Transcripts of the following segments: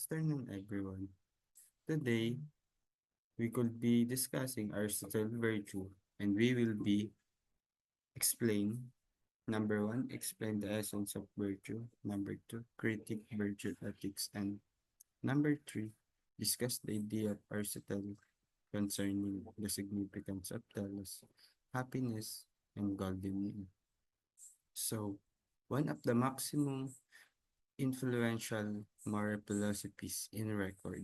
afternoon, everyone. Today, we could be discussing Aristotle virtue, and we will be explain number one, explain the essence of virtue. Number two, critique virtue ethics, and number three, discuss the idea of Aristotle concerning the significance of telos, happiness, and golden mean. So, one of the maximum influential moral philosophies in record,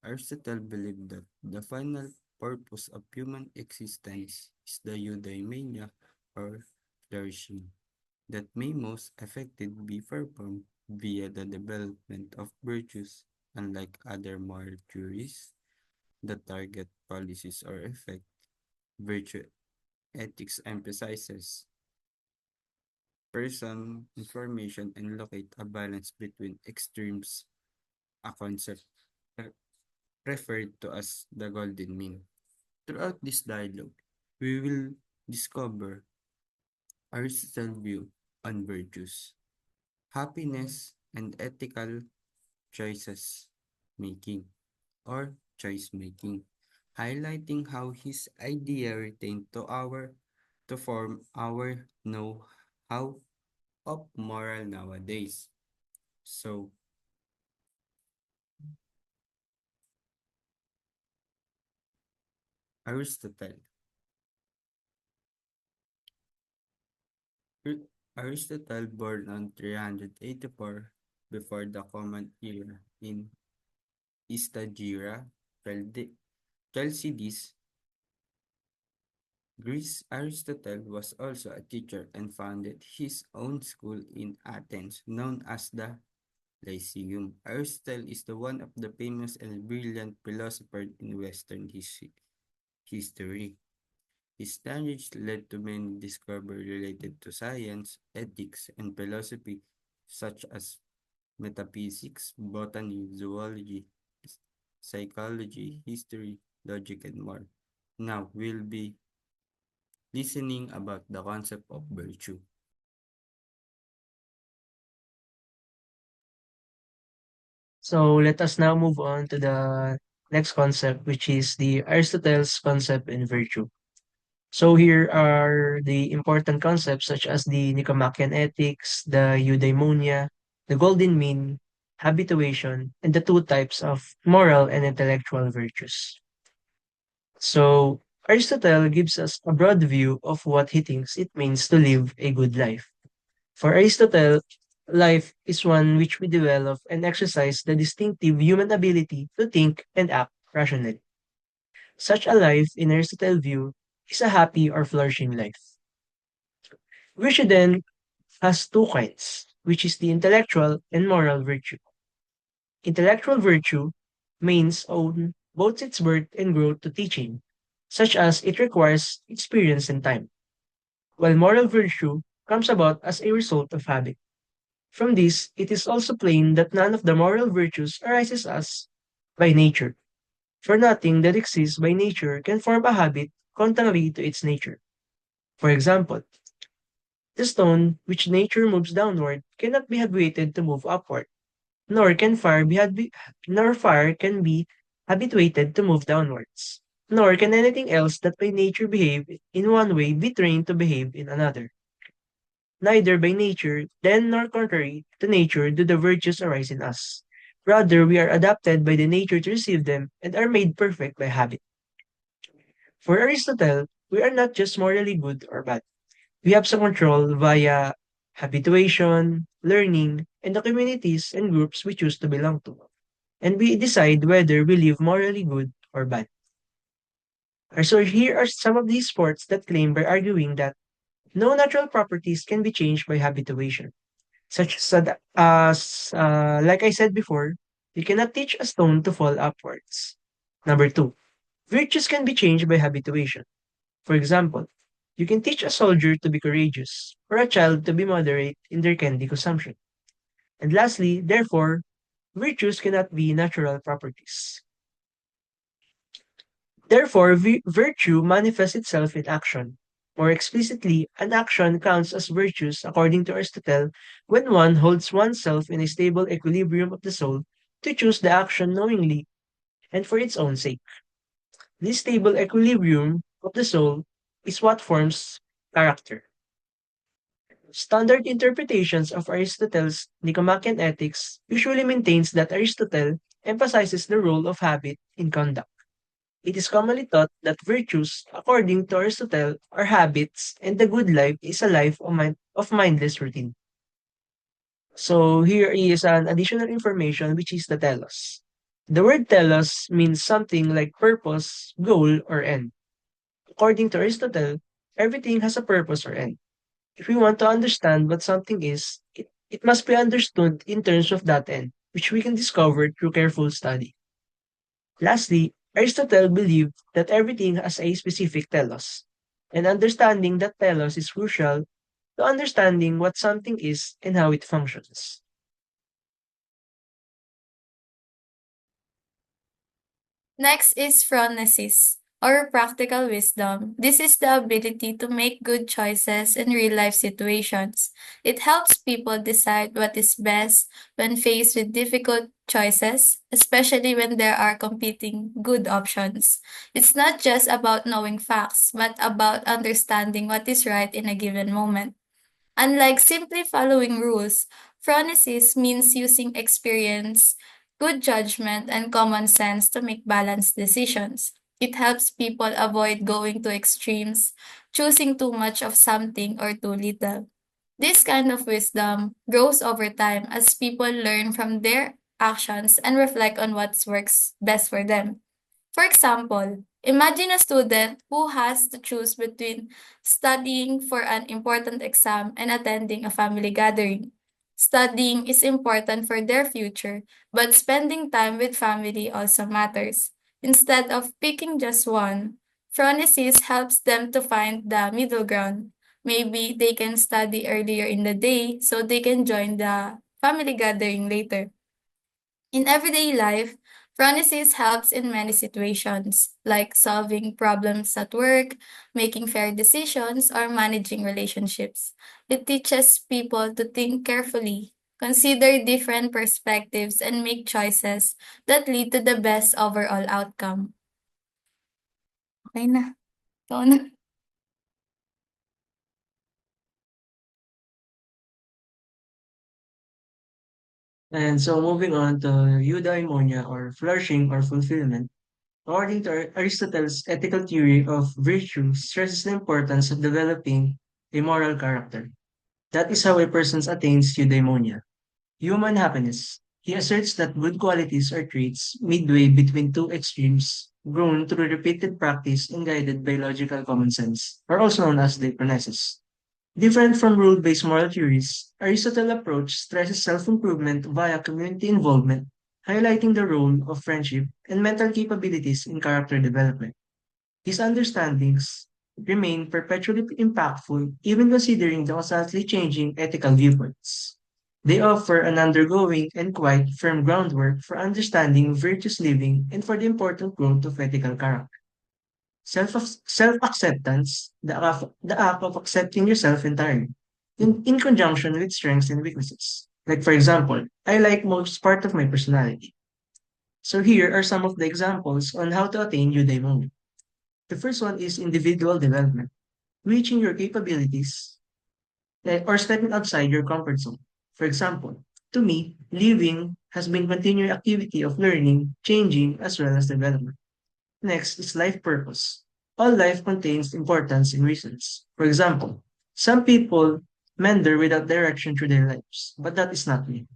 Aristotle believed that the final purpose of human existence is the eudaimonia, or flourishing, that may most effectively be performed via the development of virtues. Unlike other moral theories that target policies or effect, virtue ethics emphasizes person information and locate a balance between extremes, a concept referred to as the golden mean. Throughout this dialogue, we will discover Aristotle's view on virtues, happiness, and ethical choices making or choice making, highlighting how his idea retained to form our know-how of moral nowadays. So, Aristotle. Aristotle, born on 384 before the Common Era in Istagira, Chalcidice, Greece. Aristotle was also a teacher and founded his own school in Athens, known as the Lyceum. Aristotle is the one of the famous and brilliant philosophers in Western history. His knowledge led to many discoveries related to science, ethics, and philosophy, such as metaphysics, botany, zoology, psychology, history, logic, and more. Now we'll be listening about the concept of virtue. So let us now move on to the next concept, which is the Aristotle's concept in virtue. So here are the important concepts such as the Nicomachean ethics, the eudaimonia, the golden mean, habituation, and the two types of moral and intellectual virtues. So Aristotle gives us a broad view of what he thinks it means to live a good life. For Aristotle, life is one which we develop and exercise the distinctive human ability to think and act rationally. Such a life, in Aristotle's view, is a happy or flourishing life. Virtue then has two kinds, which is the intellectual and moral virtue. Intellectual virtue means own both its birth and growth to teaching, such as it requires experience and time, while moral virtue comes about as a result of habit. From this, it is also plain that none of the moral virtues arises as by nature, for nothing that exists by nature can form a habit contrary to its nature. For example, the stone which nature moves downward cannot be habituated to move upward, nor can fire can be habituated to move downwards, nor can anything else that by nature behave in one way be trained to behave in another. Neither by nature, then nor contrary to nature do the virtues arise in us. Rather, we are adapted by the nature to receive them and are made perfect by habit. For Aristotle, we are not just morally good or bad. We have some control via habituation, learning, and the communities and groups we choose to belong to. And we decide whether we live morally good or bad. So here are some of these sports that claim by arguing that no natural properties can be changed by habituation. Such as, like I said before, you cannot teach a stone to fall upwards. Number two, virtues can be changed by habituation. For example, you can teach a soldier to be courageous or a child to be moderate in their candy consumption. And lastly, therefore, virtues cannot be natural properties. Therefore, virtue manifests itself in action. More explicitly, an action counts as virtues according to Aristotle when one holds oneself in a stable equilibrium of the soul to choose the action knowingly and for its own sake. This stable equilibrium of the soul is what forms character. Standard interpretations of Aristotle's Nicomachean Ethics usually maintains that Aristotle emphasizes the role of habit in conduct. It is commonly thought that virtues, according to Aristotle, are habits, and the good life is a life of mindless routine. So here is an additional information which is the telos. The word telos means something like purpose, goal, or end. According to Aristotle, everything has a purpose or end. If we want to understand what something is, it must be understood in terms of that end, which we can discover through careful study. Lastly, Aristotle believed that everything has a specific telos, and understanding that telos is crucial to understanding what something is and how it functions. Next is phronesis, or practical wisdom. This is the ability to make good choices in real life situations. It helps people decide what is best when faced with difficult choices, especially when there are competing good options. It's not just about knowing facts, but about understanding what is right in a given moment. Unlike simply following rules, phronesis means using experience, good judgment, and common sense to make balanced decisions. It helps people avoid going to extremes, choosing too much of something or too little. This kind of wisdom grows over time as people learn from their actions and reflect on what works best for them. For example, imagine a student who has to choose between studying for an important exam and attending a family gathering. Studying is important for their future, but spending time with family also matters. Instead of picking just one, phronesis helps them to find the middle ground. Maybe they can study earlier in the day so they can join the family gathering later. In everyday life, phronesis helps in many situations, like solving problems at work, making fair decisions, or managing relationships. It teaches people to think carefully, consider different perspectives, and make choices that lead to the best overall outcome. Okay na. Ikaw na. And so moving on to eudaimonia or flourishing or fulfillment. According to Aristotle's ethical theory of virtue stresses the importance of developing a moral character. That is how a person attains eudaimonia, human happiness. He asserts that good qualities are traits midway between two extremes, grown through repeated practice and guided by logical common sense, are also known as deopronesis. Different from rule-based moral theories, Aristotle's approach stresses self-improvement via community involvement, highlighting the role of friendship and mental capabilities in character development. His understandings remain perpetually impactful even considering the constantly changing ethical viewpoints. They offer an undergoing and quite firm groundwork for understanding virtuous living and for the important growth of ethical character. Self-acceptance, the act of accepting yourself entirely, in conjunction with strengths and weaknesses. Like for example, I like most part of my personality. So here are some of the examples on how to attain eudaimonia. The first one is individual development, reaching your capabilities or stepping outside your comfort zone. For example, to me, living has been continual activity of learning, changing, as well as development. Next is life purpose. All life contains importance and reasons. For example, some people meander without direction through their lives, but that is not me.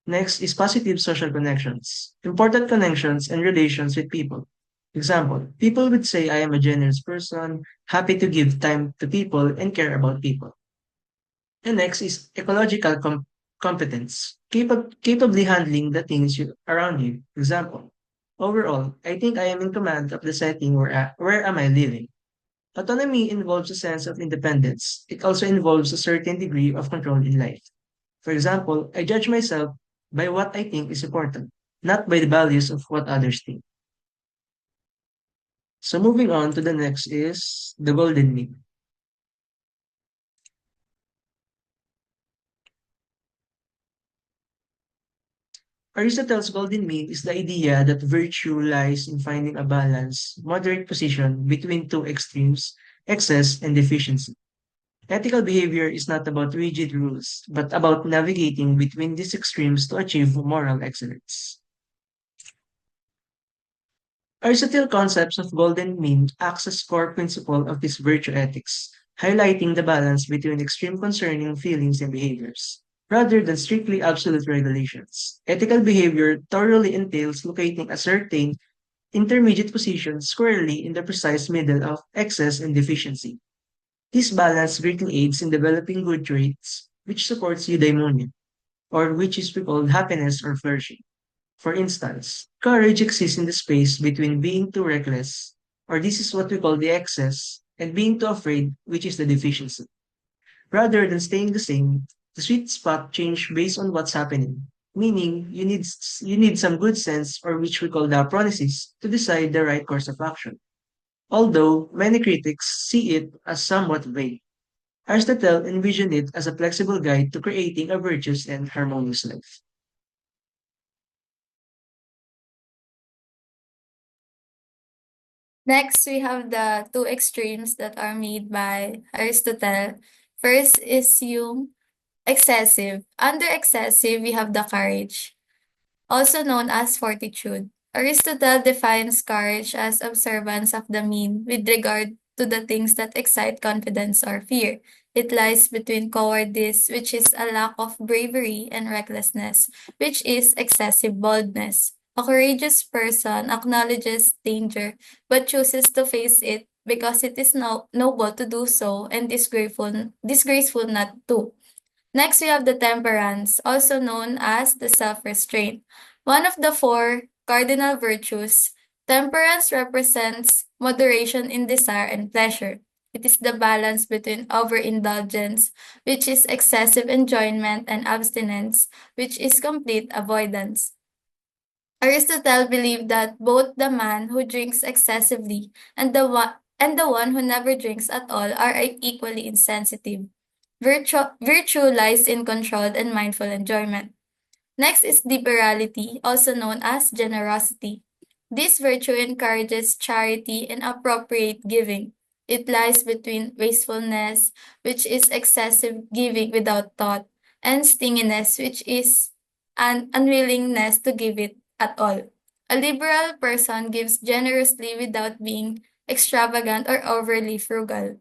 Next is positive social connections. Important connections and relations with people. Example, people would say I am a generous person, happy to give time to people and care about people. And next is ecological competence, capably handling the things around you. Example, overall, I think I am in command of the setting where am I living. Autonomy involves a sense of independence. It also involves a certain degree of control in life. For example, I judge myself by what I think is important, not by the values of what others think. So moving on to the next is the golden mean. Aristotle's golden mean is the idea that virtue lies in finding a balanced, moderate position between two extremes, excess and deficiency. Ethical behavior is not about rigid rules, but about navigating between these extremes to achieve moral excellence. Aristotle's concepts of golden mean acts as core principle of this virtue ethics, highlighting the balance between extreme concerning feelings and behaviors. Rather than strictly absolute regulations, ethical behavior thoroughly entails locating a certain intermediate position squarely in the precise middle of excess and deficiency. This balance greatly aids in developing good traits, which supports eudaimonia, or which is called happiness or flourishing. For instance, courage exists in the space between being too reckless, or this is what we call the excess, and being too afraid, which is the deficiency. Rather than staying the same, the sweet spot change based on what's happening. Meaning, you need some good sense, or which we call the aphronesis, to decide the right course of action. Although many critics see it as somewhat vague, Aristotle envisioned it as a flexible guide to creating a virtuous and harmonious life. Next, we have the two extremes that are made by Aristotle. First is yung excessive. Under excessive, we have the courage, also known as fortitude. Aristotle defines courage as observance of the mean with regard to the things that excite confidence or fear. It lies between cowardice, which is a lack of bravery, and recklessness, which is excessive boldness. A courageous person acknowledges danger but chooses to face it because it is noble to do so and disgraceful not to. Next, we have the temperance, also known as the self-restraint. One of the four cardinal virtues, temperance represents moderation in desire and pleasure. It is the balance between overindulgence, which is excessive enjoyment, and abstinence, which is complete avoidance. Aristotle believed that both the man who drinks excessively and the one who never drinks at all are equally insensitive. Virtue lies in controlled and mindful enjoyment. Next is liberality, also known as generosity. This virtue encourages charity and appropriate giving. It lies between wastefulness, which is excessive giving without thought, and stinginess, which is an unwillingness to give it at all. A liberal person gives generously without being extravagant or overly frugal.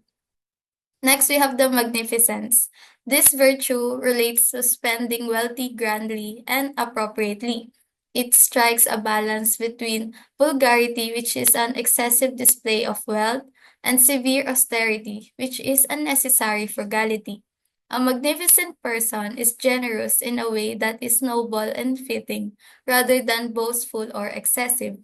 Next, we have the magnificence. This virtue relates to spending wealthy grandly and appropriately. It strikes a balance between vulgarity, which is an excessive display of wealth, and severe austerity, which is unnecessary frugality. A magnificent person is generous in a way that is noble and fitting, rather than boastful or excessive.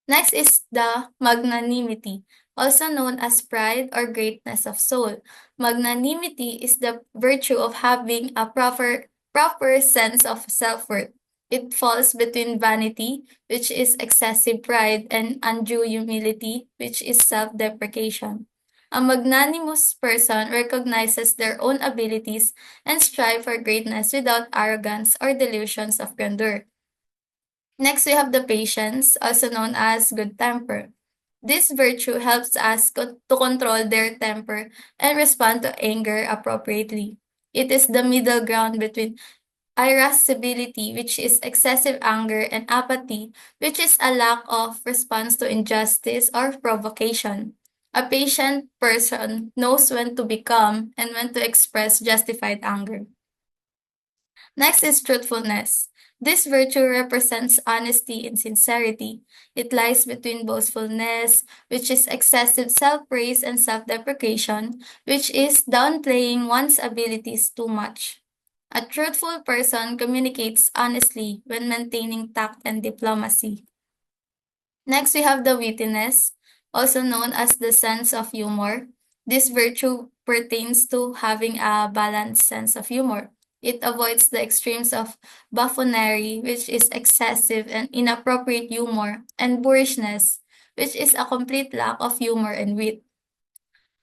Next is the magnanimity, also known as pride or greatness of soul. Magnanimity is the virtue of having a proper sense of self-worth. It falls between vanity, which is excessive pride, and undue humility, which is self-deprecation. A magnanimous person recognizes their own abilities and strive for greatness without arrogance or delusions of grandeur. Next, we have the patience, also known as good temper. This virtue helps us to control their temper and respond to anger appropriately. It is the middle ground between irascibility, which is excessive anger, and apathy, which is a lack of response to injustice or provocation. A patient person knows when to be calm and when to express justified anger. Next is truthfulness. This virtue represents honesty and sincerity. It lies between boastfulness, which is excessive self praise, and self deprecation, which is downplaying one's abilities too much. A truthful person communicates honestly when maintaining tact and diplomacy. Next, we have the wittiness, also known as the sense of humor. This virtue pertains to having a balanced sense of humor. It avoids the extremes of buffoonery, which is excessive and inappropriate humor, and boorishness, which is a complete lack of humor and wit.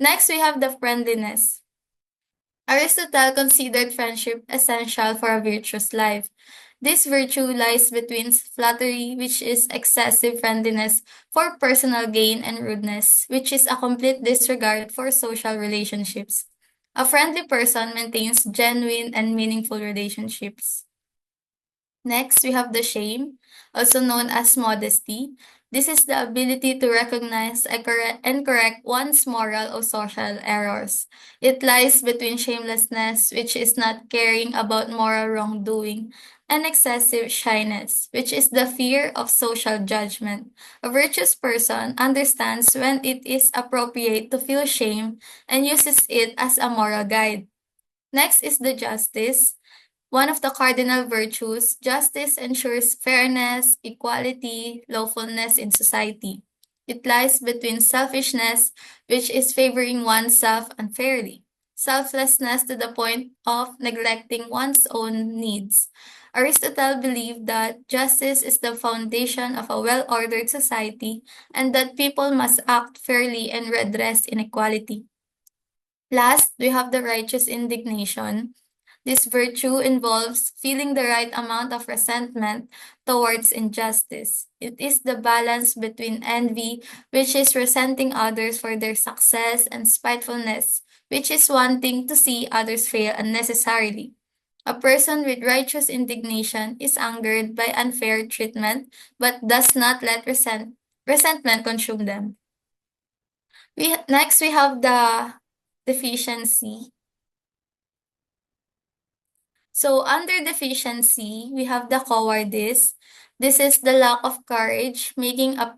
Next, we have the friendliness. Aristotle considered friendship essential for a virtuous life. This virtue lies between flattery, which is excessive friendliness for personal gain, and rudeness, which is a complete disregard for social relationships. A friendly person maintains genuine and meaningful relationships. Next, we have the shame, also known as modesty. This is the ability to recognize and correct one's moral or social errors. It lies between shamelessness, which is not caring about moral wrongdoing, and excessive shyness, which is the fear of social judgment. A virtuous person understands when it is appropriate to feel shame and uses it as a moral guide. Next is the justice. One of the cardinal virtues, justice ensures fairness, equality, lawfulness in society. It lies between selfishness, which is favoring oneself unfairly, selflessness to the point of neglecting one's own needs. Aristotle believed that justice is the foundation of a well ordered society and that people must act fairly and redress inequality. Last, we have the righteous indignation. This virtue involves feeling the right amount of resentment towards injustice. It is the balance between envy, which is resenting others for their success, and spitefulness, which is wanting to see others fail unnecessarily. A person with righteous indignation is angered by unfair treatment, but does not let resentment consume them. Next we have the deficiency. So under deficiency, we have the cowardice. This is the lack of courage, making a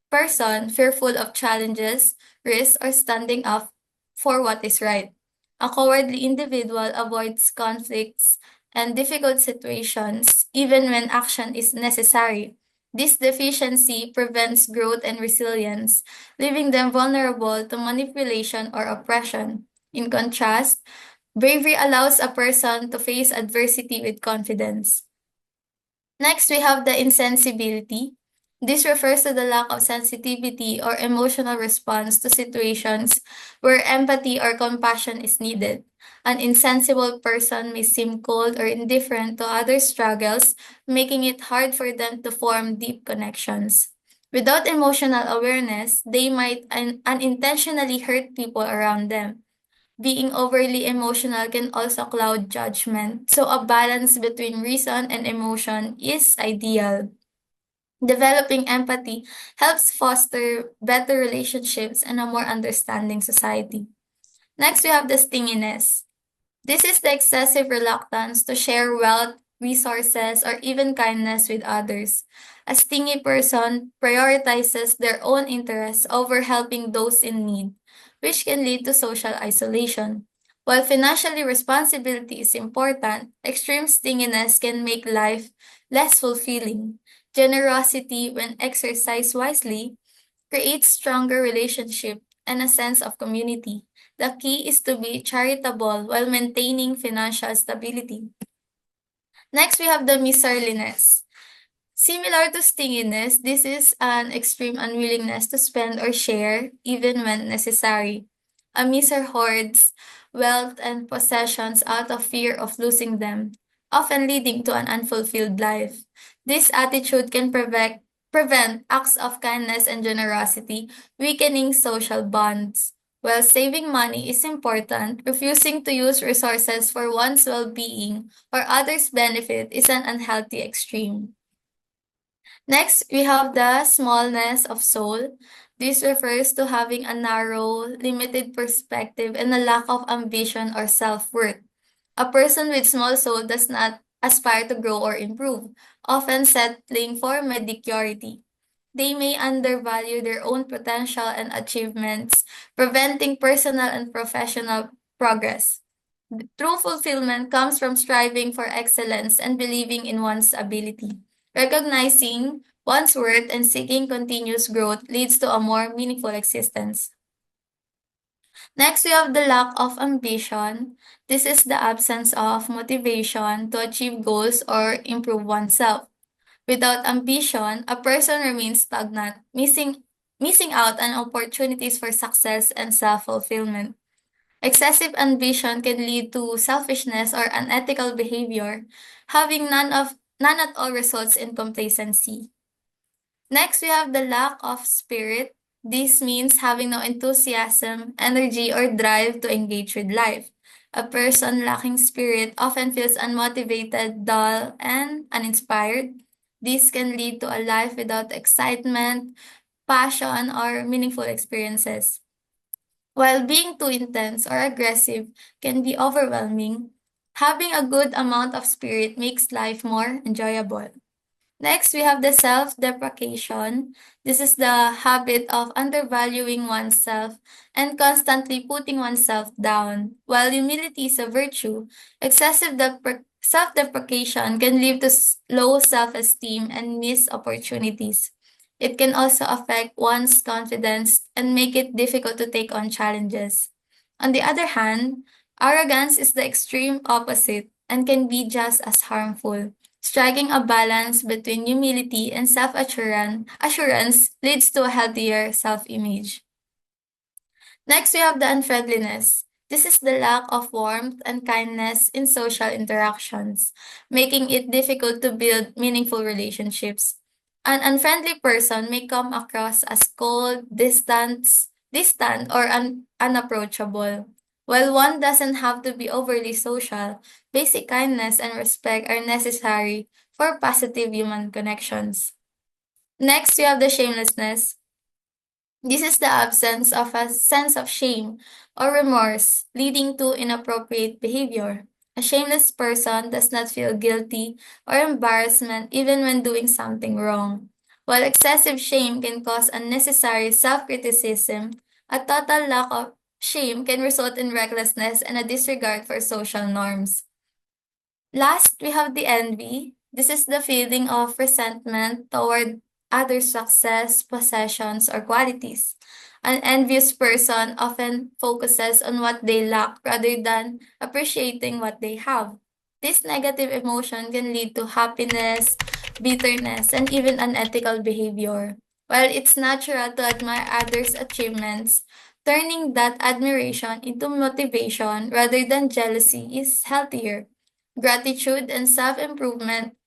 person fearful of challenges, risks, or standing up for what is right. A cowardly individual avoids conflicts and difficult situations, even when action is necessary. This deficiency prevents growth and resilience, leaving them vulnerable to manipulation or oppression. In contrast, bravery allows a person to face adversity with confidence. Next, we have the insensibility. This refers to the lack of sensitivity or emotional response to situations where empathy or compassion is needed. An insensible person may seem cold or indifferent to others' struggles, making it hard for them to form deep connections. Without emotional awareness, they might unintentionally hurt people around them. Being overly emotional can also cloud judgment, so a balance between reason and emotion is ideal. Developing empathy helps foster better relationships and a more understanding society. Next, we have the stinginess. This is the excessive reluctance to share wealth, resources, or even kindness with others. A stingy person prioritizes their own interests over helping those in need, which can lead to social isolation. While financially responsibility is important, extreme stinginess can make life less fulfilling. Generosity, when exercised wisely, creates stronger relationship and a sense of community. The key is to be charitable while maintaining financial stability. Next, we have the miserliness. Similar to stinginess, this is an extreme unwillingness to spend or share, even when necessary. A miser hoards wealth and possessions out of fear of losing them, often leading to an unfulfilled life. This attitude can prevent acts of kindness and generosity, weakening social bonds. While saving money is important, refusing to use resources for one's well being or others' benefit is an unhealthy extreme. Next, we have the smallness of soul. This refers to having a narrow, limited perspective and a lack of ambition or self worth. A person with small soul does not aspire to grow or improve, often settling for mediocrity. They may undervalue their own potential and achievements, preventing personal and professional progress. True fulfillment comes from striving for excellence and believing in one's ability. Recognizing one's worth and seeking continuous growth leads to a more meaningful existence. Next, we have the lack of ambition. This is the absence of motivation to achieve goals or improve oneself. Without ambition, a person remains stagnant, missing out on opportunities for success and self-fulfillment. Excessive ambition can lead to selfishness or unethical behavior. Having none of none at all results in complacency. Next, we have the lack of spirit. This means having no enthusiasm, energy, or drive to engage with life. A person lacking spirit often feels unmotivated, dull, and uninspired. This can lead to a life without excitement, passion, or meaningful experiences. While being too intense or aggressive can be overwhelming, having a good amount of spirit makes life more enjoyable. Next, we have the self-deprecation. This is the habit of undervaluing oneself and constantly putting oneself down. While humility is a virtue, excessive self-deprecation can lead to low self-esteem and missed opportunities. It can also affect one's confidence and make it difficult to take on challenges. On the other hand, arrogance is the extreme opposite and can be just as harmful. Striking a balance between humility and self assurance leads to a healthier self image. Next, we have the unfriendliness. This is the lack of warmth and kindness in social interactions, making it difficult to build meaningful relationships. An unfriendly person may come across as cold, distant or unapproachable. While one doesn't have to be overly social, basic kindness and respect are necessary for positive human connections. Next, we have the shamelessness. This is the absence of a sense of shame or remorse leading to inappropriate behavior. A shameless person does not feel guilty or embarrassment even when doing something wrong. While excessive shame can cause unnecessary self criticism, a total lack of shame can result in recklessness and a disregard for social norms. Last, we have the envy. This is the feeling of resentment toward others' success, possessions, or qualities. An envious person often focuses on what they lack rather than appreciating what they have. This negative emotion can lead to happiness, bitterness, and even unethical behavior. While it's natural to admire others' achievements, turning that admiration into motivation rather than jealousy is healthier. Gratitude and self improvement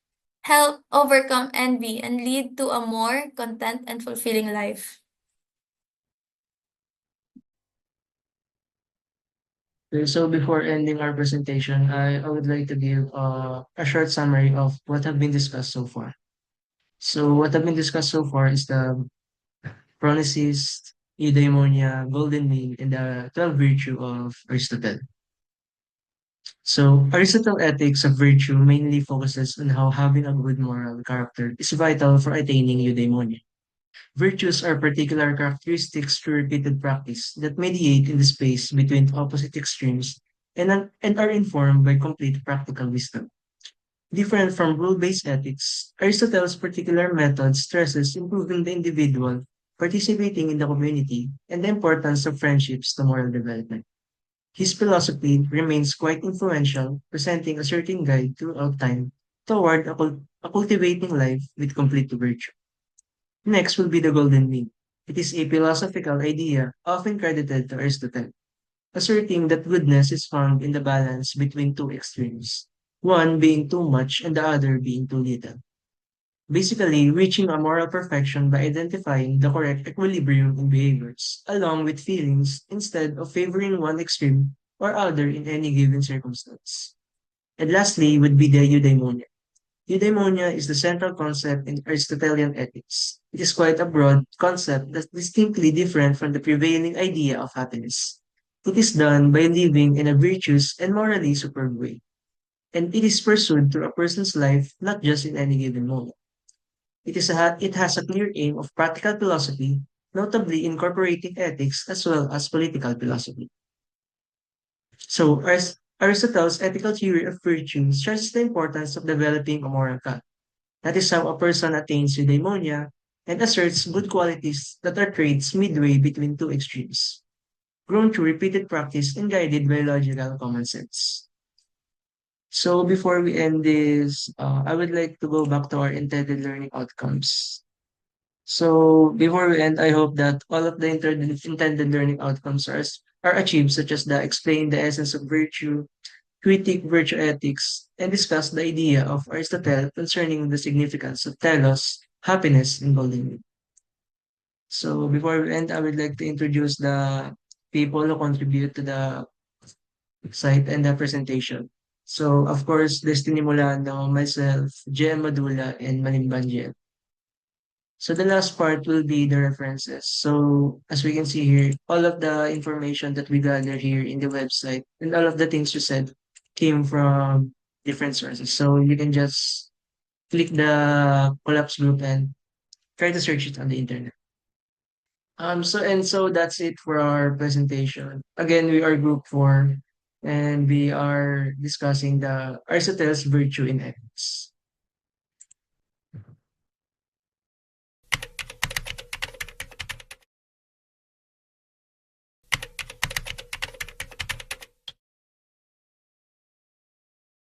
help overcome envy and lead to a more content and fulfilling life. Okay, so before ending our presentation, I would like to give a short summary of what have been discussed so far. So what have been discussed so far is the Phronesis, Eudaimonia, Golden Mean, and the 12 virtue of Aristotle. So Aristotle ethics of virtue mainly focuses on how having a good moral character is vital for attaining eudaimonia. Virtues are particular characteristics through repeated practice that mediate in the space between opposite extremes and are informed by complete practical wisdom. Different from rule-based ethics, Aristotle's particular method stresses improving the individual, participating in the community, and the importance of friendships to moral development. His philosophy remains quite influential, presenting a certain guide throughout time toward a cultivating life with complete virtue. Next will be the golden mean. It is a philosophical idea often credited to Aristotle, asserting that goodness is found in the balance between two extremes, one being too much and the other being too little. Basically, reaching a moral perfection by identifying the correct equilibrium in behaviors, along with feelings, instead of favoring one extreme or other in any given circumstance. And lastly would be the eudaimonia. Eudaimonia is the central concept in Aristotelian ethics. It is quite a broad concept that's distinctly different from the prevailing idea of happiness. It is done by living in a virtuous and morally superb way, and it is pursued through a person's life, not just in any given moment. It has a clear aim of practical philosophy, notably incorporating ethics as well as political philosophy. So, Aristotle's ethical theory of virtue stresses the importance of developing a moral code. That is how a person attains eudaimonia and asserts good qualities that are traits midway between two extremes, grown through repeated practice and guided by logical common sense. So before we end this, I would like to go back to our intended learning outcomes. So before we end, I hope that all of the intended learning outcomes are achieved, such as the explain the essence of virtue, critique virtue ethics, and discuss the idea of Aristotle concerning the significance of telos, happiness, and well-being. So before we end, I would like to introduce the people who contribute to the site and the presentation. So of course, Destiny Molano, myself, Jem Madula, and Manimbanjel. So the last part will be the references. So as we can see here, all of the information that we gather here in the website and all of the things you said came from different sources. So you can just click the collapse group and try to search it on the internet. So that's it for our presentation. Again, we are group 4 and we are discussing the Aristotle's virtue in ethics.